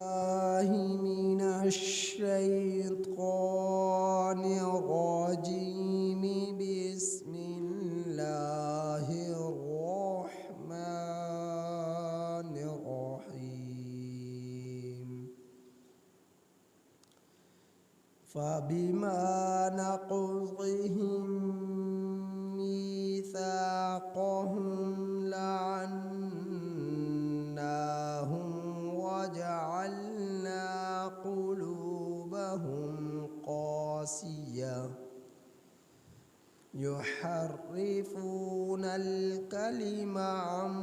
الله من الشيطان الرجيم. بسم الله الرحمن الرحيم. فبما نقضهم ميثاقهم لعناهم وجعلنا قلوبهم قاسية يحرفون الكلم عن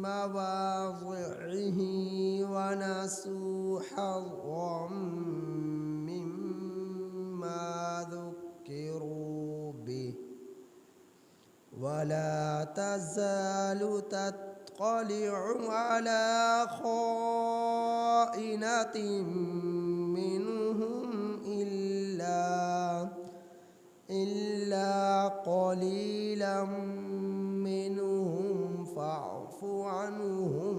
مواضعه ونسوا حظا مما ذكروا به ولا تزال تطلع على خائنة منهم إلا قليلا منهم فاعف عنهم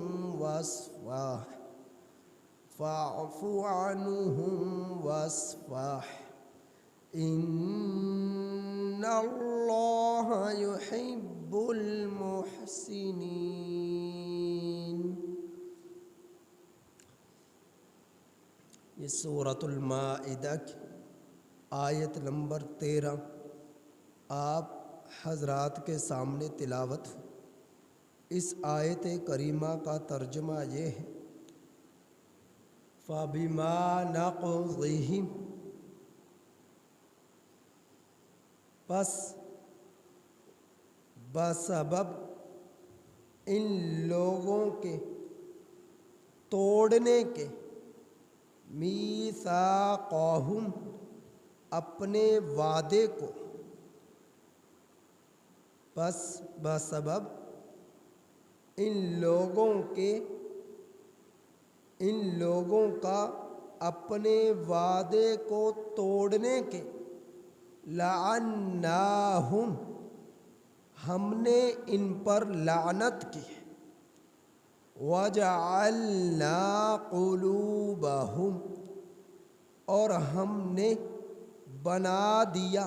واصفح إن الله يحب المحسنين. یہ سورۃ المائدہ کی آیت نمبر 13 آپ حضرات کے سامنے تلاوت. اس آیت کریمہ کا ترجمہ یہ ہے: فَبِمَا نَقْضِهِمْ، پس بسبب ان لوگوں کے توڑنے کے، میثاقہم، اپنے وعدے کو، پس بسبب ان لوگوں کا اپنے وعدے کو توڑنے کے، لعناہم، ہم نے ان پر لعنت کی، وجعلنا قلوبہم، اور ہم نے بنا دیا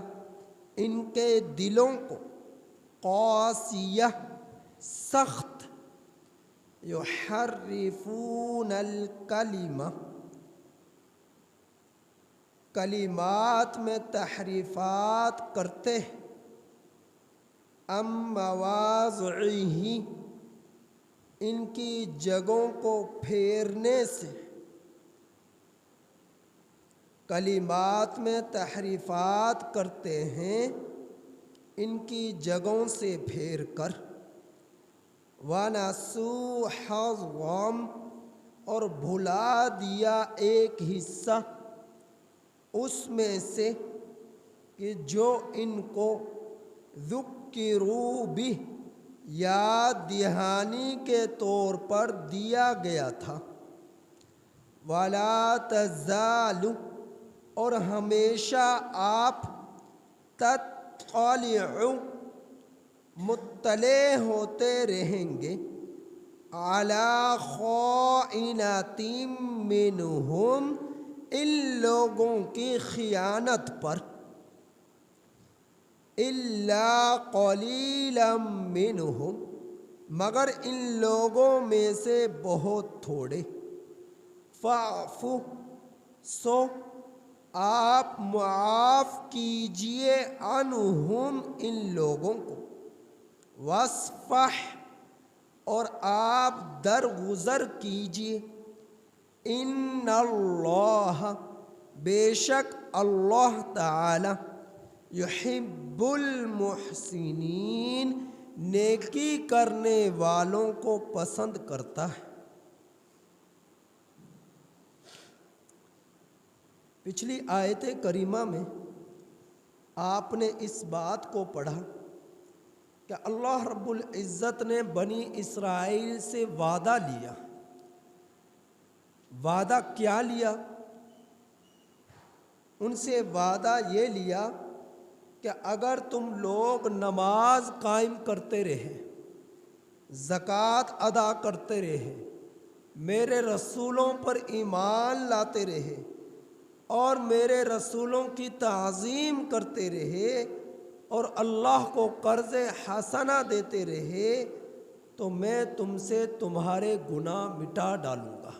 ان کے دلوں کو، قاسیہ، سخت، یحرفون الکلمہ، کلمات میں تحریفات کرتے ہیں، عن مواضعہ، ان کی جگہوں کو پھیرنے سے، کلمات میں تحریفات کرتے ہیں ان کی جگہوں سے پھیر کر، وَنَسُوا حَظًّا، اور بھلا دیا ایک حصہ اس میں سے کہ جو ان کو ذکروا بہ، یاد دہانی کے طور پر دیا گیا تھا، وَلَا تَزَالُ، اور ہمیشہ آپ، تطلع، مطلع ہوتے رہیں گے، علی خائنۃ منہم، ان لوگوں کی خیانت پر، الا قلیلا منہم، مگر ان لوگوں میں سے بہت تھوڑے، فاعف، سو آپ معاف کیجئے، عنہم، ان لوگوں کو، واصفح، اور آپ درگزر کیجئے، ان اللہ، بے شک اللہ تعالی، یحب المحسنین، نیکی کرنے والوں کو پسند کرتا ہے۔ پچھلی آیت کریمہ میں آپ نے اس بات کو پڑھا کہ اللہ رب العزت نے بنی اسرائیل سے وعدہ لیا۔ وعدہ کیا لیا؟ ان سے وعدہ یہ لیا کہ اگر تم لوگ نماز قائم کرتے رہے، زکوٰۃ ادا کرتے رہے، میرے رسولوں پر ایمان لاتے رہے اور میرے رسولوں کی تعظیم کرتے رہے اور اللہ کو قرض حسنہ دیتے رہے تو میں تم سے تمہارے گناہ مٹا ڈالوں گا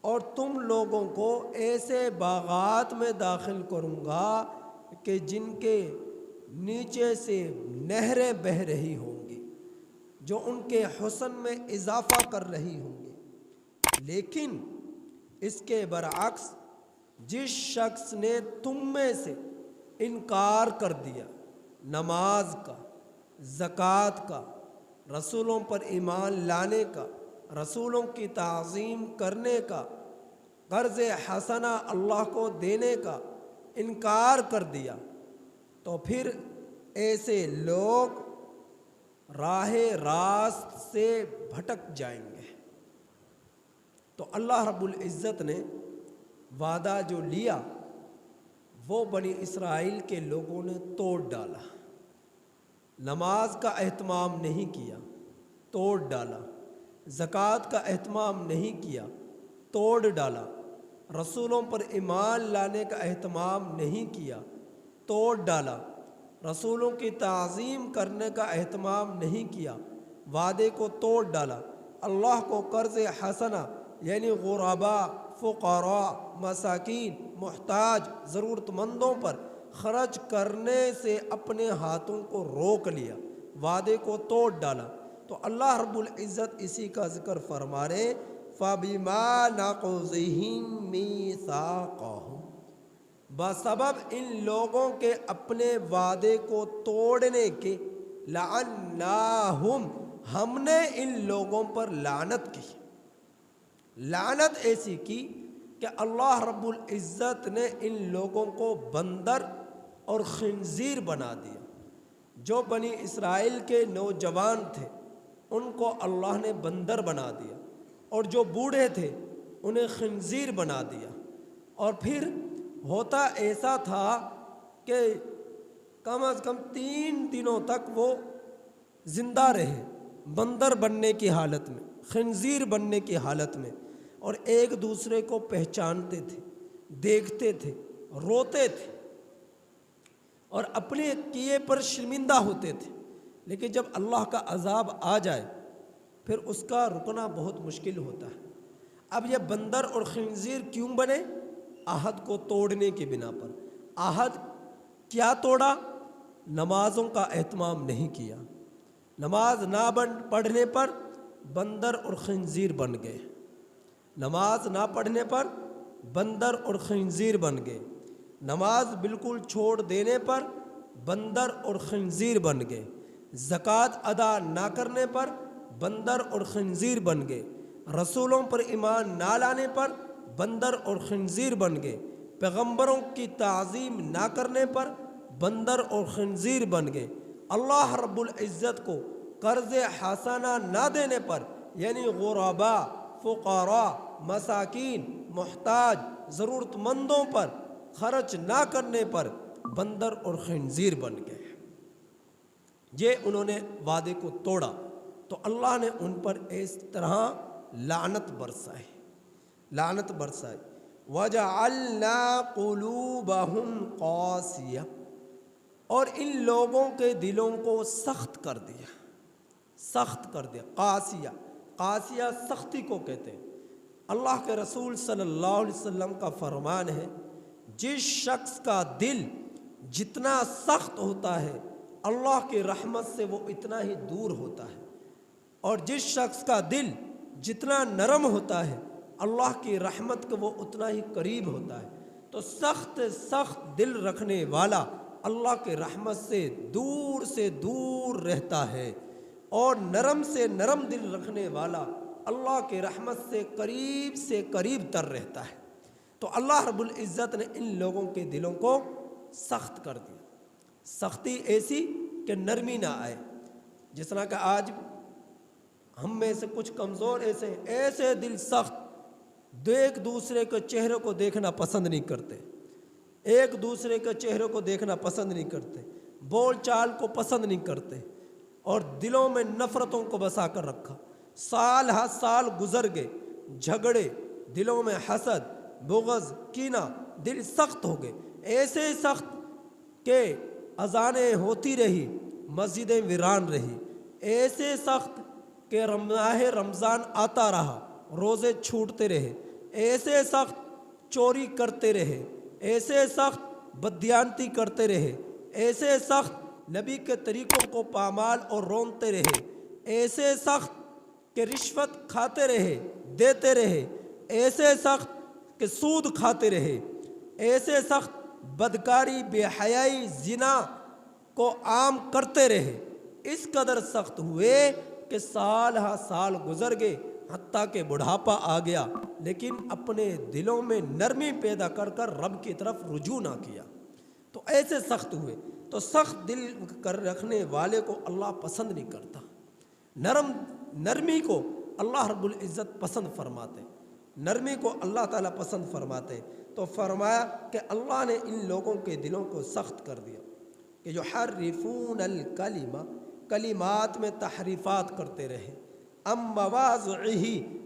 اور تم لوگوں کو ایسے باغات میں داخل کروں گا کہ جن کے نیچے سے نہریں بہہ رہی ہوں گی جو ان کے حسن میں اضافہ کر رہی ہوں گی۔ لیکن اس کے برعکس جس شخص نے تم میں سے انکار کر دیا نماز کا، زکوٰۃ کا، رسولوں پر ایمان لانے کا، رسولوں کی تعظیم کرنے کا، قرض حسنہ اللہ کو دینے کا انکار کر دیا تو پھر ایسے لوگ راہ راست سے بھٹک جائیں گے۔ تو اللہ رب العزت نے وعدہ جو لیا وہ بنی اسرائیل کے لوگوں نے توڑ ڈالا، نماز کا اہتمام نہیں کیا، توڑ ڈالا، زکوٰۃ کا اہتمام نہیں کیا، توڑ ڈالا، رسولوں پر ایمان لانے کا اہتمام نہیں کیا، توڑ ڈالا، رسولوں کی تعظیم کرنے کا اہتمام نہیں کیا، وعدے کو توڑ ڈالا، اللہ کو قرض حسنہ یعنی غرباء، فقراء، مساکین، محتاج، ضرورت مندوں پر خرچ کرنے سے اپنے ہاتھوں کو روک لیا، وعدے کو توڑ ڈالا۔ تو اللہ رب العزت اسی کا ذکر فرما رہے فَبِمَا نَقْضِهِم مِّيثَاقَهُمْ، بسبب ان لوگوں کے اپنے وعدے کو توڑنے کے، لعناہم، ہم نے ان لوگوں پر لعنت کی، لعنت ایسی کی کہ اللہ رب العزت نے ان لوگوں کو بندر اور خنزیر بنا دیا۔ جو بنی اسرائیل کے نوجوان تھے ان کو اللہ نے بندر بنا دیا اور جو بوڑھے تھے انہیں خنزیر بنا دیا۔ اور پھر ہوتا ایسا تھا کہ کم از کم 3 دنوں تک وہ زندہ رہے بندر بننے کی حالت میں، خنزیر بننے کی حالت میں، اور ایک دوسرے کو پہچانتے تھے، دیکھتے تھے، روتے تھے اور اپنے کیے پر شرمندہ ہوتے تھے۔ لیکن جب اللہ کا عذاب آ جائے پھر اس کا رکنا بہت مشکل ہوتا ہے۔ اب یہ بندر اور خنزیر کیوں بنے؟ عہد کو توڑنے کی بنا پر۔ عہد کیا توڑا؟ نمازوں کا اہتمام نہیں کیا، نماز نہ پڑھنے پر بندر اور خنزیر بن گئے، نماز نہ پڑھنے پر بندر اور خنزیر بن گئے، نماز بالکل چھوڑ دینے پر بندر اور خنزیر بن گئے، زکوٰۃ ادا نہ کرنے پر بندر اور خنزیر بن گئے، رسولوں پر ایمان نہ لانے پر بندر اور خنزیر بن گئے، پیغمبروں کی تعظیم نہ کرنے پر بندر اور خنزیر بن گئے، اللہ رب العزت کو قرض حسنہ نہ دینے پر یعنی غرباء، فقراء، مساکین، محتاج، ضرورت مندوں پر خرچ نہ کرنے پر بندر اور خنزیر بن گئے۔ یہ انہوں نے وعدے کو توڑا تو اللہ نے ان پر اس طرح لعنت برسائی، لعنت برسائی۔ وَجَعَلْنَا قُلُوبَهُمْ قَاسِيَةً، اور ان لوگوں کے دلوں کو سخت کر دیا، سخت کر دیا۔ قاسیہ، قاسیہ سختی کو کہتے ہیں۔ اللہ کے رسول صلی اللہ علیہ وسلم کا فرمان ہے جس شخص کا دل جتنا سخت ہوتا ہے اللہ کی رحمت سے وہ اتنا ہی دور ہوتا ہے، اور جس شخص کا دل جتنا نرم ہوتا ہے اللہ کی رحمت کا وہ اتنا ہی قریب ہوتا ہے۔ تو سخت دل رکھنے والا اللہ کی رحمت سے دور رہتا ہے، اور نرم سے نرم دل رکھنے والا اللہ کی رحمت سے قریب تر رہتا ہے۔ تو اللہ رب العزت نے ان لوگوں کے دلوں کو سخت کر دیا، سختی ایسی کہ نرمی نہ آئے۔ جس طرح کہ آج ہم میں سے کچھ کمزور ایسے دل سخت، ایک دوسرے کے چہرے کو دیکھنا پسند نہیں کرتے، ایک دوسرے کے چہرے کو دیکھنا پسند نہیں کرتے، بول چال کو پسند نہیں کرتے، اور دلوں میں نفرتوں کو بسا کر رکھا۔ سال ہر سال گزر گئے، جھگڑے، دلوں میں حسد، بغض، کینہ، دل سخت ہو گئے، ایسے سخت کہ اذانیں ہوتی رہی، مسجدیں ویران رہی، ایسے سخت کہ ماہ رمضان آتا رہا، روزے چھوٹتے رہے، ایسے سخت چوری کرتے رہے، ایسے سخت بددیانتی کرتے رہے، ایسے سخت نبی کے طریقوں کو پامال اور رونتے رہے، ایسے سخت کہ رشوت کھاتے رہے، دیتے رہے، ایسے سخت کہ سود کھاتے رہے، ایسے سخت بدکاری، بے حیائی، زنا کو عام کرتے رہے، اس قدر سخت ہوئے کہ سال ہا سال گزر گئے، حتیٰ کہ بڑھاپا آ گیا، لیکن اپنے دلوں میں نرمی پیدا کر کر رب کی طرف رجوع نہ کیا، تو ایسے سخت ہوئے۔ تو سخت دل کر رکھنے والے کو اللہ پسند نہیں کرتا، نرمی کو اللہ رب العزت پسند فرماتے، نرمی کو اللہ تعالیٰ پسند فرماتے۔ تو فرمایا کہ اللہ نے ان لوگوں کے دلوں کو سخت کر دیا کہ یحرفون الکلمہ، کلمات میں تحریفات کرتے رہے، ام مواضعہ،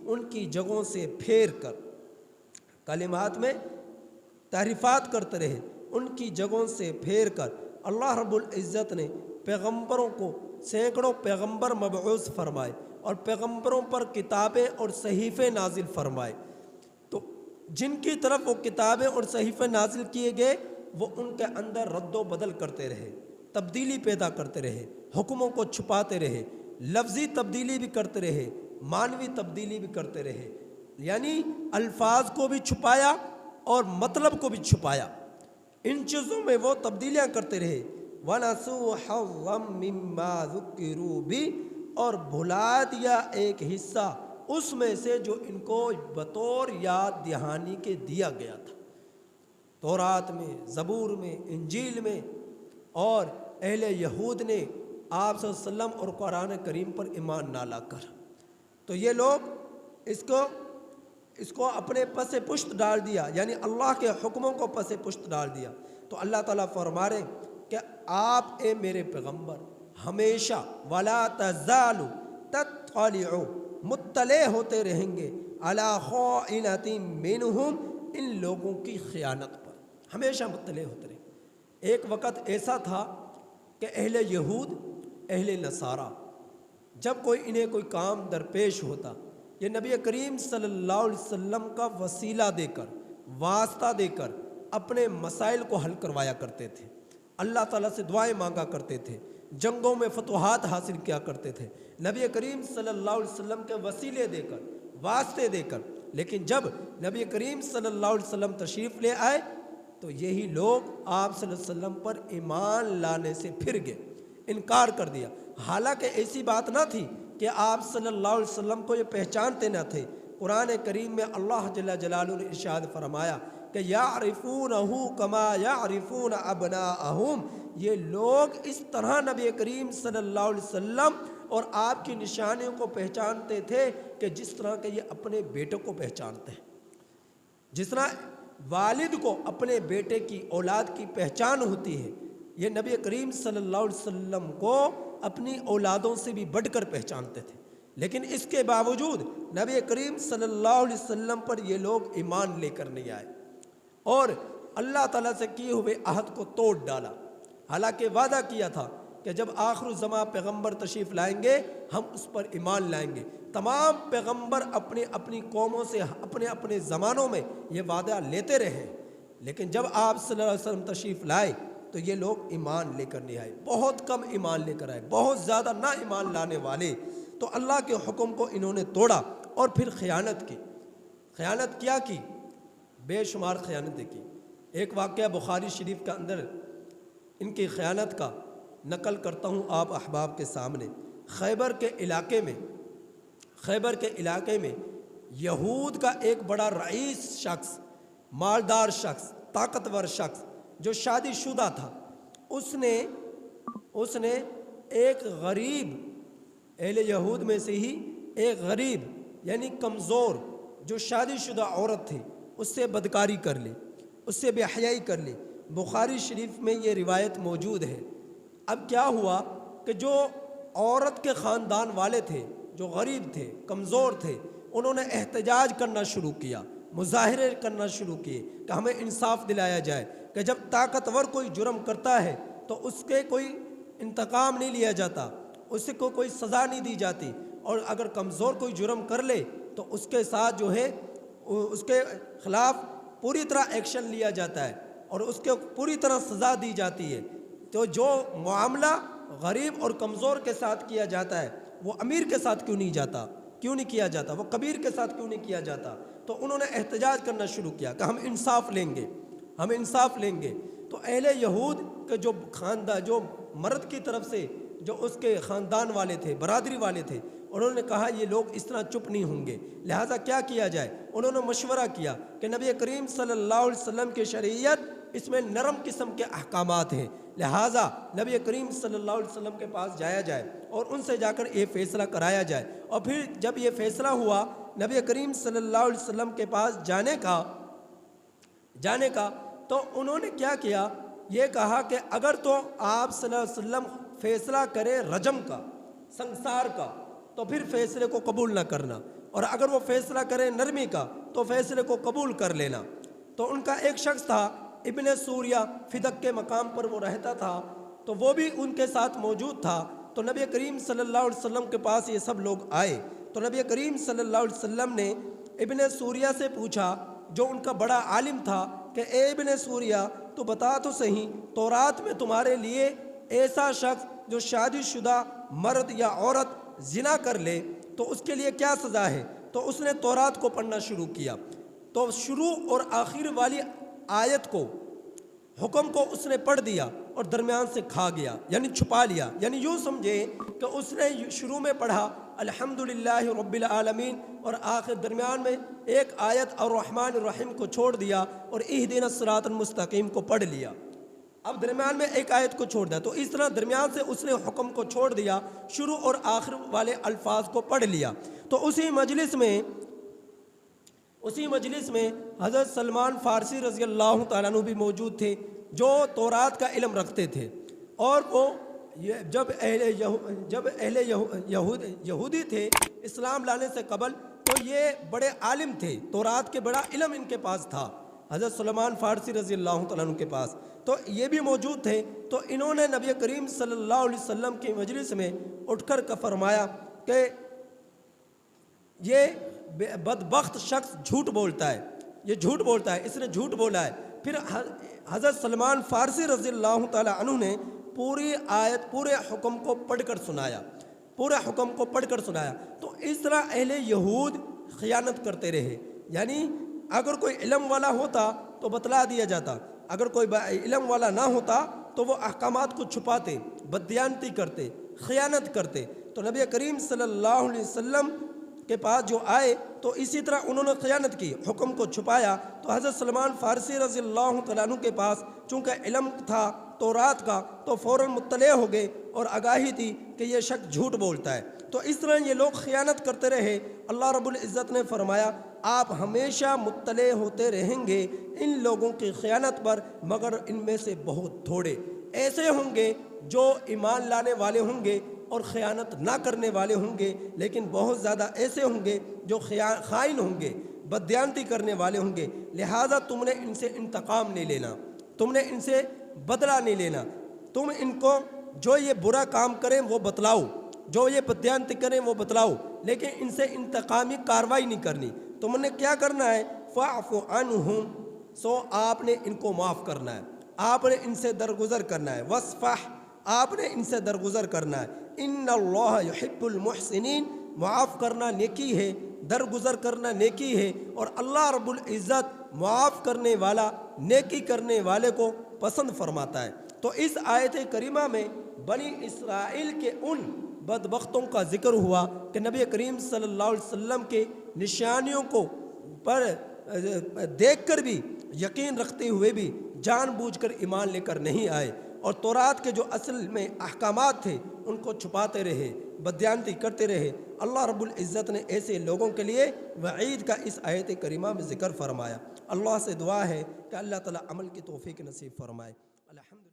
ان کی جگہوں سے پھیر کر، کلمات میں تحریفات کرتے رہے، ان کی جگہوں سے پھیر کر۔ اللہ رب العزت نے پیغمبروں کو سینکڑوں پیغمبر مبعوث فرمائے اور پیغمبروں پر کتابیں اور صحیفے نازل فرمائے، تو جن کی طرف وہ کتابیں اور صحیفے نازل کیے گئے وہ ان کے اندر رد و بدل کرتے رہے، تبدیلی پیدا کرتے رہے، حکموں کو چھپاتے رہے، لفظی تبدیلی بھی کرتے رہے، معنوی تبدیلی بھی کرتے رہے، یعنی الفاظ کو بھی چھپایا اور مطلب کو بھی چھپایا، ان چیزوں میں وہ تبدیلیاں کرتے رہے۔ وَنَسُوا حَظًّا مِّمَّا ذُكِّرُوا بِهِ، اور بھلا دیا ایک حصہ اس میں سے جو ان کو بطور یاد دہانی کے دیا گیا تھا، تورات میں، زبور میں، انجیل میں، اور اہل یہود نے آپ صلی اللہ علیہ وسلم اور قرآن کریم پر ایمان نہ لا کر، تو یہ لوگ اس کو اپنے پس پشت ڈال دیا، یعنی اللہ کے حکموں کو پس پشت ڈال دیا۔ تو اللہ تعالیٰ فرما رہے ہیں کہ آپ اے میرے پیغمبر ہمیشہ وَلَا تَزَالُ تَطَّلِعُ، مطلع ہوتے رہیں گے، عَلَىٰ خَائِنَةٍ مِّنْهُمْ، ان لوگوں کی خیانت پر ہمیشہ مطلع ہوتے رہیں۔ ایک وقت ایسا تھا کہ اہل یہود، اہل نصارہ، جب انہیں کوئی کام درپیش ہوتا، یہ نبی کریم صلی اللہ علیہ وسلم کا وسیلہ دے کر، واسطہ دے کر اپنے مسائل کو حل کروایا کرتے تھے، اللہ تعالیٰ سے دعائیں مانگا کرتے تھے، جنگوں میں فتوحات حاصل کیا کرتے تھے، نبی کریم صلی اللہ علیہ وسلم کے وسیلے دے کر، واسطے دے کر۔ لیکن جب نبی کریم صلی اللہ علیہ وسلم تشریف لے آئے تو یہی لوگ آپ صلی اللہ علیہ وسلم پر ایمان لانے سے پھر گئے، انکار کر دیا، حالانکہ ایسی بات نہ تھی کہ آپ صلی اللہ علیہ وسلم کو یہ پہچانتے نہ تھے۔ قرآن کریم میں اللہ جل جلالہ نے ارشاد فرمایا کہ یعرفونہ کما یعرفون ابناءہم، یہ لوگ اس طرح نبی کریم صلی اللہ علیہ وسلم اور آپ کی نشانیوں کو پہچانتے تھے کہ جس طرح کہ یہ اپنے بیٹوں کو پہچانتے ہیں، جس طرح والد کو اپنے بیٹے کی، اولاد کی پہچان ہوتی ہے، یہ نبی کریم صلی اللہ علیہ وسلم کو اپنی اولادوں سے بھی بڑھ کر پہچانتے تھے۔ لیکن اس کے باوجود نبی کریم صلی اللہ علیہ وسلم پر یہ لوگ ایمان لے کر نہیں آئے اور اللہ تعالیٰ سے کیے ہوئے عہد کو توڑ ڈالا، حالانکہ وعدہ کیا تھا کہ جب آخر الزماں پیغمبر تشریف لائیں گے ہم اس پر ایمان لائیں گے۔ تمام پیغمبر اپنی اپنی قوموں سے اپنے اپنے زمانوں میں یہ وعدہ لیتے رہے، لیکن جب آپ صلی اللہ علیہ وسلم تشریف لائے تو یہ لوگ ایمان لے کر نہیں آئے، بہت کم ایمان لے کر آئے، بہت زیادہ نہ ایمان لانے والے۔ تو اللہ کے حکم کو انہوں نے توڑا اور پھر خیانت کی۔ خیانت کیا کی؟ بے شمار خیانتیں کی۔ ایک واقعہ بخاری شریف کے اندر ان کی خیانت کا نقل کرتا ہوں آپ احباب کے سامنے۔ خیبر کے علاقے میں یہود کا ایک بڑا رئیس شخص، مالدار شخص، طاقتور شخص جو شادی شدہ تھا، اس نے ایک غریب، اہل یہود میں سے ہی ایک غریب یعنی کمزور جو شادی شدہ عورت تھی اس سے بدکاری کر لی، اس سے بے حیائی کر لی۔ بخاری شریف میں یہ روایت موجود ہے۔ اب کیا ہوا کہ جو عورت کے خاندان والے تھے جو غریب تھے، کمزور تھے، انہوں نے احتجاج کرنا شروع کیا، مظاہرے کرنا شروع کیے کہ ہمیں انصاف دلایا جائے کہ جب طاقتور کوئی جرم کرتا ہے تو اس کے کوئی انتقام نہیں لیا جاتا، اس کو کوئی سزا نہیں دی جاتی، اور اگر کمزور کوئی جرم کر لے تو اس کے ساتھ جو ہے اس کے خلاف پوری طرح ایکشن لیا جاتا ہے اور اس کے پوری طرح سزا دی جاتی ہے۔ تو جو معاملہ غریب اور کمزور کے ساتھ کیا جاتا ہے وہ امیر کے ساتھ کیوں نہیں کیا جاتا، وہ کبیر کے ساتھ کیوں نہیں کیا جاتا؟ تو انہوں نے احتجاج کرنا شروع کیا کہ ہم انصاف لیں گے۔ تو اہل یہود کے جو مرد کی طرف سے جو اس کے خاندان والے تھے، برادری والے تھے، انہوں نے کہا یہ لوگ اس طرح چپ نہیں ہوں گے، لہٰذا کیا کیا جائے؟ انہوں نے مشورہ کیا کہ نبی کریم صلی اللہ علیہ وسلم کی شریعت اس میں نرم قسم کے احکامات ہیں، لہٰذا نبی کریم صلی اللہ علیہ وسلم کے پاس جایا جائے اور ان سے جا کر یہ فیصلہ کرایا جائے۔ اور پھر جب یہ فیصلہ ہوا نبی کریم صلی اللہ علیہ وسلم کے پاس جانے کا تو انہوں نے کیا کیا؟ یہ کہا کہ اگر تو آپ صلی اللہ علیہ وسلم فیصلہ کرے رجم کا، سنسار کا، تو پھر فیصلے کو قبول نہ کرنا، اور اگر وہ فیصلہ کرے نرمی کا تو فیصلے کو قبول کر لینا۔ تو ان کا ایک شخص تھا ابن سوریہ، فدق کے مقام پر وہ رہتا تھا، تو وہ بھی ان کے ساتھ موجود تھا۔ تو نبی کریم صلی اللہ علیہ وسلم کے پاس یہ سب لوگ آئے تو نبی کریم صلی اللہ علیہ وسلم نے ابن سوریہ سے پوچھا، جو ان کا بڑا عالم تھا، کہ اے ابن سوریہ تو بتا تو صحیح، تورات میں تمہارے لیے ایسا شخص جو شادی شدہ مرد یا عورت زنا کر لے تو اس کے لیے کیا سزا ہے؟ تو اس نے تورات کو پڑھنا شروع کیا، تو شروع اور آخر والی آیت کو، حکم کو اس نے پڑھ دیا اور درمیان سے کھا گیا، یعنی چھپا لیا۔ یعنی یوں سمجھے کہ اس نے شروع میں پڑھا الحمدللہ رب العالمین اور آخر درمیان میں ایک آیت الرحمن الرحیم کو چھوڑ دیا اور اہدنا الصراط المستقیم کو پڑھ لیا، اب درمیان میں ایک آیت کو چھوڑ دیا۔ تو اس طرح درمیان سے اس نے حکم کو چھوڑ دیا، شروع اور آخر والے الفاظ کو پڑھ لیا۔ تو اسی مجلس میں حضرت سلمان فارسی رضی اللہ تعالیٰ عنہ بھی موجود تھے، جو تورات کا علم رکھتے تھے، اور وہ جب اہل یہودی تھے اسلام لانے سے قبل، تو یہ بڑے عالم تھے، تورات کے بڑا علم ان کے پاس تھا، حضرت سلمان فارسی رضی اللہ تعالیٰ عنہ کے پاس، تو یہ بھی موجود تھے۔ تو انہوں نے نبی کریم صلی اللہ علیہ وسلم کی مجلس میں اٹھ کر فرمایا کہ یہ بدبخت شخص جھوٹ بولتا ہے، اس نے جھوٹ بولا ہے۔ پھر حضرت سلمان فارسی رضی اللہ تعالیٰ عنہ نے پوری آیت، پورے حکم کو پڑھ کر سنایا۔ تو اس طرح اہل یہود خیانت کرتے رہے، یعنی اگر کوئی علم والا ہوتا تو بتلا دیا جاتا، اگر کوئی علم والا نہ ہوتا تو وہ احکامات کو چھپاتے، بددیانتی کرتے، خیانت کرتے۔ تو نبی کریم صلی اللہ علیہ وسلم کے پاس جو آئے تو اسی طرح انہوں نے خیانت کی، حکم کو چھپایا۔ تو حضرت سلمان فارسی رضی اللہ تعالیٰ عنہ کے پاس چونکہ علم تھا تورات کا، تو فوراً مطلع ہو گئے اور آگاہی تھی کہ یہ شخص جھوٹ بولتا ہے۔ تو اس طرح یہ لوگ خیانت کرتے رہے۔ اللہ رب العزت نے فرمایا آپ ہمیشہ مطلع ہوتے رہیں گے ان لوگوں کی خیانت پر، مگر ان میں سے بہت تھوڑے ایسے ہوں گے جو ایمان لانے والے ہوں گے اور خیانت نہ کرنے والے ہوں گے، لیکن بہت زیادہ ایسے ہوں گے جو خائن ہوں گے، بددیانتی کرنے والے ہوں گے۔ لہٰذا تم نے ان سے انتقام نہیں لینا، تم نے ان سے بدلہ نہیں لینا، تم ان کو جو یہ برا کام کریں وہ بتلاؤ، جو یہ بددیانتی کریں وہ بتلاؤ، لیکن ان سے انتقامی کارروائی نہیں کرنی۔ تم نے کیا کرنا ہے؟ فاعف عنہم، سو آپ نے ان کو معاف کرنا ہے، آپ نے ان سے درگزر کرنا ہے، وصفح، آپ نے ان سے درگزر کرنا ہے۔ ان اللہ یحب المحسنین، معاف کرنا نیکی ہے، درگزر کرنا نیکی ہے، اور اللہ رب العزت معاف کرنے والا، نیکی کرنے والے کو پسند فرماتا ہے۔ تو اس آیت کریمہ میں بنی اسرائیل کے ان بدبختوں کا ذکر ہوا کہ نبی کریم صلی اللہ علیہ وسلم کے نشانیوں کو پر دیکھ کر بھی، یقین رکھتے ہوئے بھی جان بوجھ کر ایمان لے کر نہیں آئے، اور تورات کے جو اصل میں احکامات تھے ان کو چھپاتے رہے، بددیانتی کرتے رہے۔ اللہ رب العزت نے ایسے لوگوں کے لیے وعید کا اس آیت کریمہ میں ذکر فرمایا۔ اللہ سے دعا ہے کہ اللہ تعالی عمل کی توفیق نصیب فرمائے۔ الحمدللہ۔